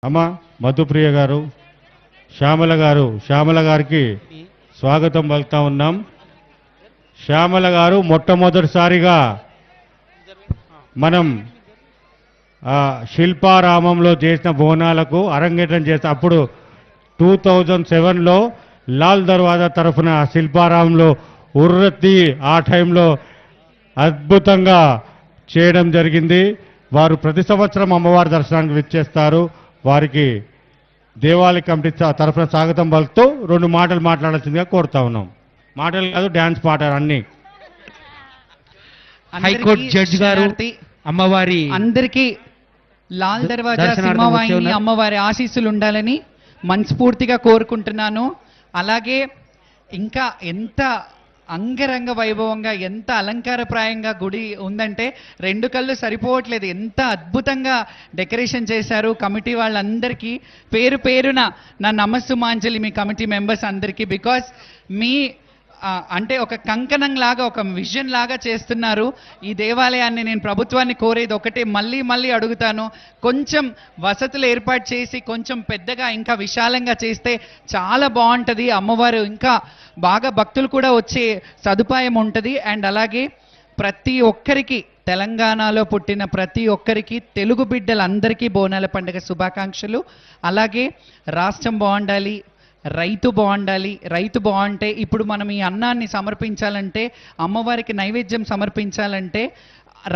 అమ్మ మధుప్రియ గారు, శ్యామల గారికి స్వాగతం పలుకుతా ఉన్నాం. శ్యామల గారు మొట్టమొదటిసారిగా మనం శిల్పారామంలో చేసిన బోనాలకు అరంగేట్రం చేస్తే అప్పుడు 2007లో లాల్ దర్వాజా తరఫున శిల్పారామంలో ఉర్రత్తి ఆ టైంలో అద్భుతంగా చేయడం జరిగింది. వారు ప్రతి సంవత్సరం అమ్మవారి దర్శనానికి విచ్చేస్తారు. వారికి దేవాలయ కమిటీ తరఫున స్వాగతం పలుకుతూ 2 మాటలు మాట్లాడాల్సిందిగా కోరుతా ఉన్నాం. మాటలు కాదు, డ్యాన్స్ పాటలు అన్నీ. హైకోర్టు జడ్జి గారు అమ్మవారి అందరికీ లాల్ దర్వాజా సింహవాహిని అమ్మవారి ఆశీస్సులు ఉండాలని మనస్ఫూర్తిగా కోరుకుంటున్నాను. అలాగే ఇంకా ఎంత అంగరంగ వైభవంగా, ఎంత అలంకారప్రాయంగా గుడి ఉందంటే 2 కళ్ళు సరిపోవట్లేదు. ఎంత అద్భుతంగా డెకరేషన్ చేశారు. కమిటీ వాళ్ళందరికీ పేరు పేరున నా నమస్సుమాంజలి మీ కమిటీ మెంబర్స్ అందరికీ. బికాస్ మీ అంటే ఒక కంకణం లాగా, ఒక విజన్ లాగా చేస్తున్నారు ఈ దేవాలయాన్ని. నేను ప్రభుత్వాన్ని కోరేది ఒకటే, మళ్ళీ అడుగుతాను, కొంచెం వసతులు ఏర్పాటు చేసి కొంచెం పెద్దగా ఇంకా విశాలంగా చేస్తే చాలా బాగుంటుంది. అమ్మవారు ఇంకా బాగా భక్తులు కూడా వచ్చే సదుపాయం ఉంటుంది. అండ్ అలాగే ప్రతి ఒక్కరికి, తెలంగాణలో పుట్టిన ప్రతి ఒక్కరికి, తెలుగు బిడ్డలందరికీ బోనాల పండుగ శుభాకాంక్షలు. అలాగే రాష్ట్రం బాగుండాలి, రైతు బాగుండాలి. రైతు బాగుంటే ఇప్పుడు మనం ఈ అన్నాన్ని సమర్పించాలంటే, అమ్మవారికి నైవేద్యం సమర్పించాలంటే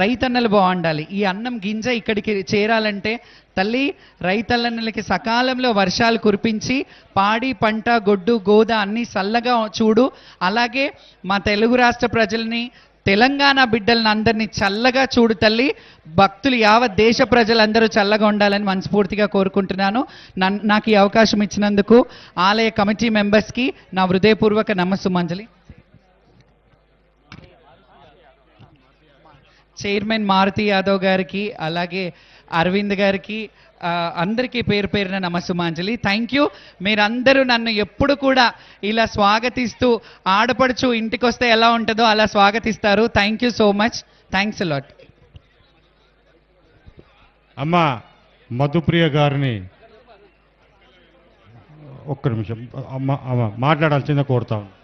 రైతన్నలు బాగుండాలి. ఈ అన్నం గింజ ఇక్కడికి చేరాలంటే తల్లి రైతన్నలకి సకాలంలో వర్షాలు కురిపించి పాడి పంట గొడ్డు గోద అన్నీ చల్లగా చూడు. అలాగే మా తెలుగు రాష్ట్ర ప్రజల్ని, తెలంగాణ బిడ్డలను అందరినీ చల్లగా చూడు తల్లి. భక్తులు యావత్ దేశ ప్రజలందరూ చల్లగా ఉండాలని మనస్ఫూర్తిగా కోరుకుంటున్నాను. నాకు ఈ అవకాశం ఇచ్చినందుకు ఆలయ కమిటీ మెంబర్స్కి నా హృదయపూర్వక నమస్సుమంజలి. చైర్మన్ మారుతి యాదవ్ గారికి, అలాగే అరవింద్ గారికి, అందరికీ పేరు పేరున నమస్సుమాంజలి. Thank you. మీరందరూ నన్ను ఎప్పుడు కూడా ఇలా స్వాగతిస్తూ, ఆడపడుచు ఇంటికి వస్తే ఎలా ఉంటుందో అలా స్వాగతిస్తారు. Thank you so much. Thanks a lot. అమ్మ మధుప్రియ గారిని ఒక్క నిమిషం అమ్మ మాట్లాడాల్సిందే కోరుతా ఉన్నాం.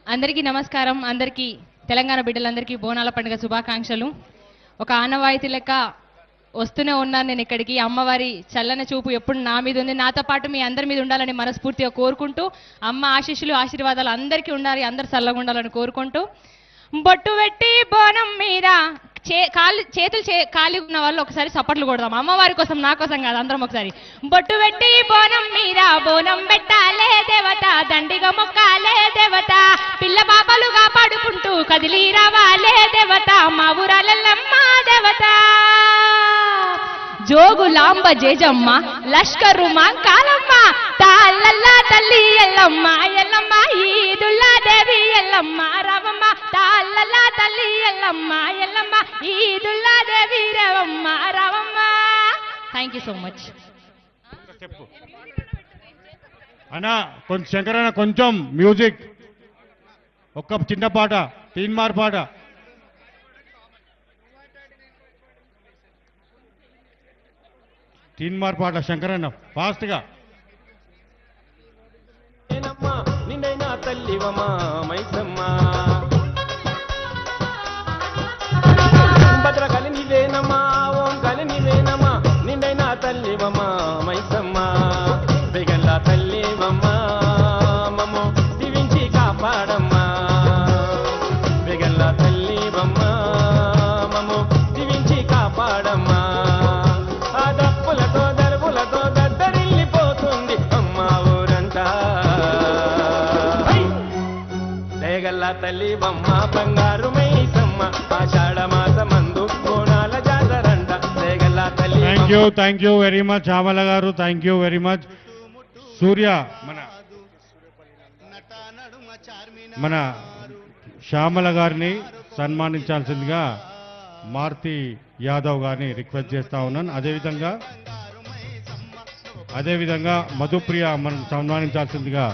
అందరికీ నమస్కారం. అందరికీ, తెలంగాణ బిడ్డలందరికీ బోనాల పండుగ శుభాకాంక్షలు. ఒక ఆనవాయితీ లెక్క వస్తూనే ఉన్నాను నేను ఇక్కడికి. అమ్మవారి చల్లని చూపు ఎప్పుడు నా మీద ఉంది, నాతో పాటు మీ అందరి మీద ఉండాలని మనస్ఫూర్తిగా కోరుకుంటూ, అమ్మ ఆశీస్సులు ఆశీర్వాదాలు అందరికీ ఉండాలి, అందరు చల్లగా ఉండాలని కోరుకుంటూ, బొట్టు పెట్టి బోనం మీద చేతులు ఖాళీ ఉన్న వాళ్ళు ఒకసారి చప్పట్లు కొడదాం. అమ్మవారి కోసం, నా కోసం కాదు, అందరం ఒకసారి. బొట్టు పెట్టి బోనం మీద బోనం పెట్టాలే దేవత, దండిగా మొక్కాలే దేవత, పిల్ల పాపలు కాపాడుకుంటూ కదిలి రావాలే దేవత, మా ఊరాలమ్మ దేవత. జోగులాంబ జేజమ్మ లష్కరు మా కాలమ్మ, తాళ్ళల్లా తల్లి ఎల్లమ్మ ఎల్లమ్మ, ఈదుల్లా దేవి ఎల్లమ్మ రావమ్మ, తాళ్ళల్లా తల్లి ఎల్లమ్మ ఎల్లమ్మ, ఈదుల్లా దేవి రేవమ్మ రావమ్మ. Thank you so much. అన్నా కొంచెం శంకరన్న, కొంచెం మ్యూజిక్, ఒక్క చిన్న పాట, తీన్మార్ పాట. తీన్మార్ పాట శంకరన్న ఫాస్ట్గా. నిన్నైనా తల్లివమా మైసమ్మ, భద్రకలి నీవేనమ్మా, ఓం కలి నీవేనమ్మా, నిన్నైనా తల్లివమా మైసమ్మ, దిగల్ల తల్లివమ్మా, మమ్మో దీవించి కాపాడమ్మా, దిగల్ల తల్లివమ్మా, మమ్మో దీవించి కాపాడమ్మా. తల్లి బొమ్మ బంగారు మైసమ్మ, ఆషాఢ మాసమందు బోనాల జాతరంట, రేగల్ల తల్లి. Thank you very much Shyamala గారు, థ్యాంక్ యూ వెరీ మచ్. సూర్య మన శ్యామల గారిని సన్మానించాల్సిందిగా మారుతి యాదవ్ గారిని రిక్వెస్ట్ చేస్తా ఉన్నాను. అదేవిధంగా మధుప్రియ మనం సన్మానించాల్సిందిగా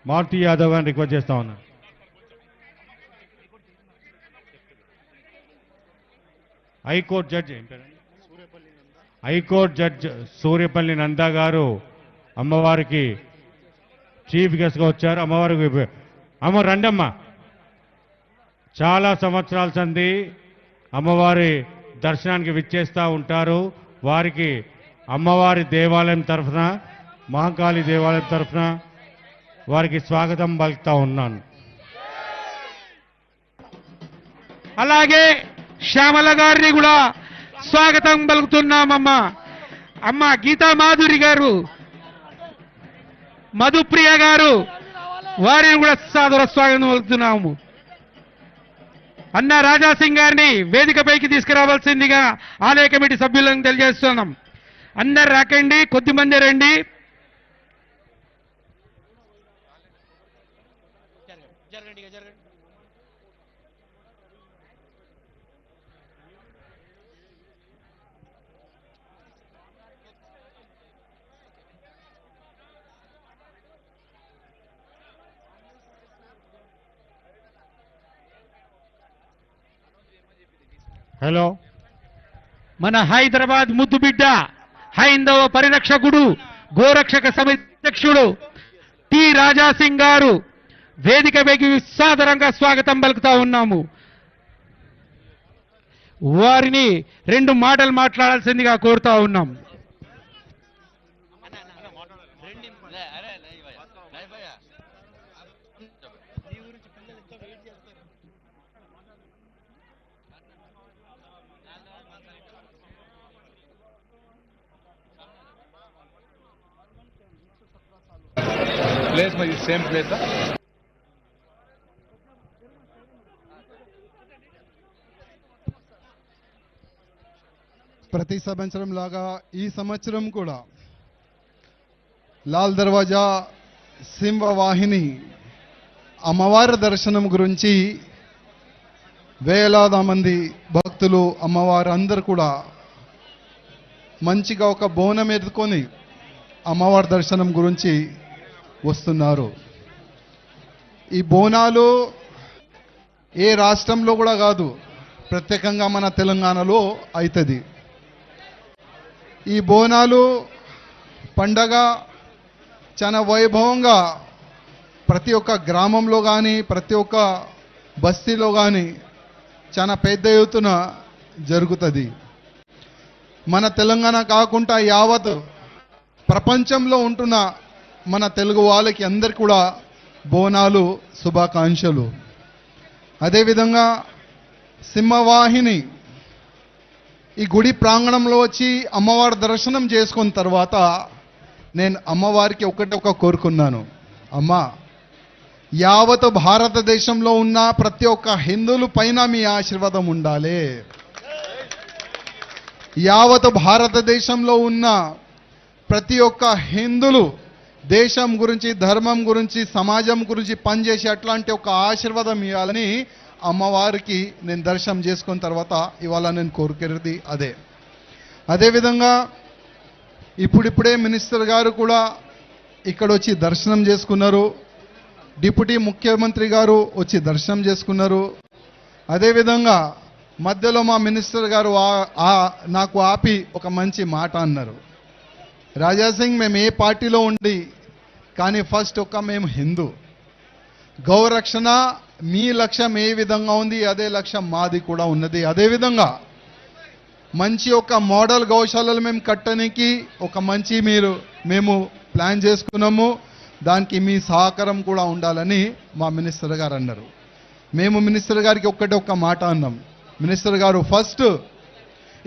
మారుతి యాదవ్ గారిని రిక్వెస్ట్ చేస్తా ఉన్నాను. High court judge high court judge Suryapalli Nanda గారు అమ్మవారికి చీఫ్ గెస్ట్గా వచ్చారు. అమ్మవారికి అమ్మ రండమ్మ. చాలా సంవత్సరాల సంది అమ్మవారి దర్శనానికి విచ్చేస్తూ ఉంటారు. వారికి అమ్మవారి దేవాలయం తరఫున, మహంకాళి దేవాలయం తరఫున వారికి స్వాగతం పలుకుతా ఉన్నాను. అలాగే శ్యామల గారిని కూడా స్వాగతం పలుకుతున్నామమ్మా. అమ్మ గీతా మాధురి గారు, మధుప్రియ గారు, వారిని కూడా సాదర స్వాగతం పలుకుతున్నాము. అన్న రాజాసింగ్ గారిని వేదికపైకి తీసుకురావాల్సిందిగా ఆలయ కమిటీ సభ్యులను తెలియజేస్తున్నాం. అందరు రాకండి, కొద్దిమంది రండి. హలో, మన హైదరాబాద్ ముద్దుబిడ్డ, హైందవ పరిరక్షకుడు, గోరక్షక సమితి అధ్యక్షుడు టి రాజాసింగ్ గారు వేదికపైకి సాదరంగా స్వాగతం పలుకుతా ఉన్నాము. వారిని 2 మాటలు మాట్లాడాల్సిందిగా కోరుతా ఉన్నాం. ప్లేస్ మరి సేమ్ ప్లేస్. ప్రతి సంవత్సరం లాగా ఈ సంవత్సరం కూడా లాల్ దర్వాజా సింహవాహిని అమ్మవారి దర్శనం గురించి వేలాది మంది భక్తులు, అమ్మవారు అందరు కూడా మంచిగా ఒక బోనం ఎత్తుకొని అమ్మవారి దర్శనం గురించి వస్తున్నారు. ఈ బోనాలు ఏ రాష్ట్రంలో కూడా కాదు, ప్రత్యేకంగా మన తెలంగాణలో అవుతుంది. ఈ బోనాలు పండగ చాలా వైభవంగా ప్రతి ఒక్క గ్రామంలో కానీ, ప్రతి ఒక్క బస్తీలో కానీ చాలా పెద్ద ఎత్తున జరుగుతుంది. మన తెలంగాణ కాకుండా యావత్ ప్రపంచంలో ఉంటున్న మన తెలుగు వాళ్ళకి అందరికి కూడా బోనాలు శుభాకాంక్షలు. అదేవిధంగా సింహవాహిని ఈ గుడి ప్రాంగణంలో వచ్చి అమ్మవారి దర్శనం చేసుకున్న తర్వాత నేను అమ్మవారికి ఒకటే కోరుకున్నాను, అమ్మ యావత్ భారతదేశంలో ఉన్న ప్రతి ఒక్క హిందువుల పైన మీ ఆశీర్వాదం ఉండాలి. యావత్ భారతదేశంలో ఉన్న ప్రతి ఒక్క హిందువులు దేశం గురించి, ధర్మం గురించి, సమాజం గురించి పనిచేసి అట్లాంటి ఒక ఆశీర్వాదం ఇవ్వాలని అమ్మవారికి నేను దర్శనం చేసుకున్న తర్వాత ఇవాళ నేను కోరుకునేది అదే. అదేవిధంగా ఇప్పుడిప్పుడే మినిస్టర్ గారు కూడా ఇక్కడ వచ్చి దర్శనం చేసుకున్నారు. డిప్యూటీ ముఖ్యమంత్రి గారు వచ్చి దర్శనం చేసుకున్నారు. అదేవిధంగా మధ్యలో మా మినిస్టర్ గారు నాకు ఆపి ఒక మంచి మాట అన్నారు, రాజాసింగ్ మేము ఏ పార్టీలో ఉండి కానీ ఫస్ట్ మేము హిందూ, గౌరక్షణ మీ లక్ష్యం ఏ విధంగా ఉంది అదే లక్ష్యం మాది కూడా ఉన్నది. అదేవిధంగా మంచి ఒక మోడల్ గౌశాలలు మేము కట్టడానికి ఒక మంచి మేము ప్లాన్ చేసుకున్నాము. దానికి మీ సహకారం కూడా ఉండాలని మా మినిస్టర్ గారు అన్నారు. మేము మినిస్టర్ గారికి ఒక్క మాట అన్నాం, మినిస్టర్ గారు ఫస్ట్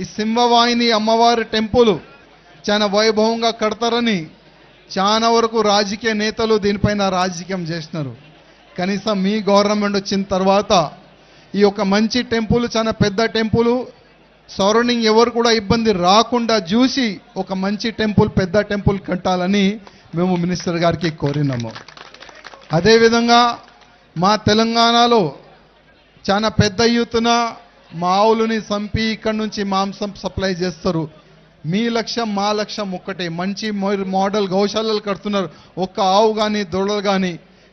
ఈ సింహవాహిని అమ్మవారి టెంపుల్ చాలా వైభవంగా కడతారని చాలా వరకు రాజకీయ నేతలు దీనిపైన రాజకీయం చేసినారు. కనీసం మీ గవర్నమెంట్ వచ్చిన తర్వాత ఈ ఒక మంచి టెంపుల్, చాలా పెద్ద టెంపుల్, సరౌండింగ్ ఎవరు కూడా ఇబ్బంది రాకుండా చూసి ఒక మంచి టెంపుల్, పెద్ద టెంపుల్ కట్టాలని మేము మినిస్టర్ గారికి కోరినాము. అదేవిధంగా మా తెలంగాణలో చాలా పెద్ద ఎత్తున మా ఆవులని చంపి ఇక్కడి నుంచి మాంసం సప్లై చేస్తారు. మీ లక్ష్యం మా లక్ష్యం ఒక్కటే, మంచి మోడల్ గౌశాలలు కడుతున్నారు. ఒక్క ఆవు కానీ దొడలు కానీ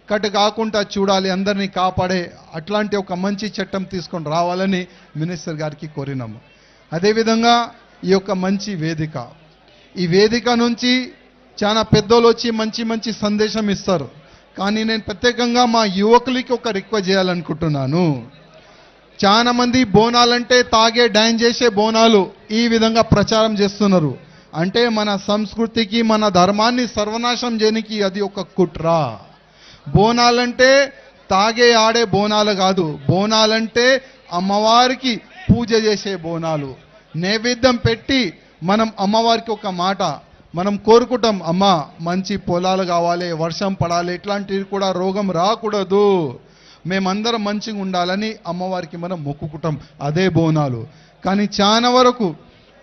కట్టు కాకుండా చూడాలి, అందరినీ కాపాడే అట్లాంటి ఒక మంచి చట్టం తీసుకొని రావాలని మినిస్టర్ గారికి కోరినాము. అదేవిధంగా ఈ యొక్క మంచి వేదిక. ఈ వేదిక నుంచి చాలా పెద్దోళ్ళు వచ్చి మంచి మంచి సందేశం ఇస్తారు. కానీ నేను ప్రత్యేకంగా మా యువకులకి ఒక రిక్వెస్ట్ చేయాలనుకుంటున్నాను. చాలా మంది బోనాలంటే తాగే డాన్స్ చేసే బోనాలు ఈ విధంగా ప్రచారం చేస్తున్నారు. అంటే మన సంస్కృతికి మన ధర్మాన్ని సర్వనాశం చేయడానికి అది ఒక కుట్ర. బోనాలంటే తాగే ఆడే బోనాలు కాదు. బోనాలంటే అమ్మవారికి పూజ చేసే బోనాలు. నైవేద్యం పెట్టి మనం అమ్మవారికి ఒక మాట మనం కోరుకుంటాం, అమ్మ మంచి పొలాలు కావాలి, వర్షం పడాలి, ఇట్లాంటివి కూడా రోగం రాకూడదు, మేమందరం మంచిగా ఉండాలని అమ్మవారికి మనం మొక్కుకుంటాం. అదే బోనాలు. కానీ చాలా వరకు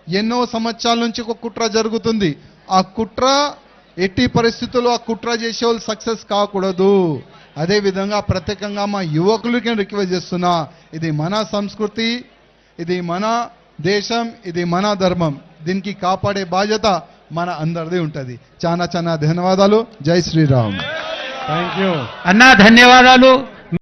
ఎన్నో సంవత్సరాల నుంచి ఒక కుట్ర జరుగుతుంది. ఆ కుట్ర ఎట్టి పరిస్థితుల్లో ఆ కుట్ర చేసే వాళ్ళు సక్సెస్ కాకూడదు. అదేవిధంగా ప్రత్యేకంగా మా యువకులకి రిక్వెస్ట్ చేస్తున్నా, ఇది మన సంస్కృతి, ఇది మన దేశం, ఇది మన ధర్మం. దీనికి కాపాడే బాధ్యత మన అందరిది ఉంటుంది. చాలా చాలా ధన్యవాదాలు. జై శ్రీరామ్. Thank you. అన్నా ధన్యవాదాలు.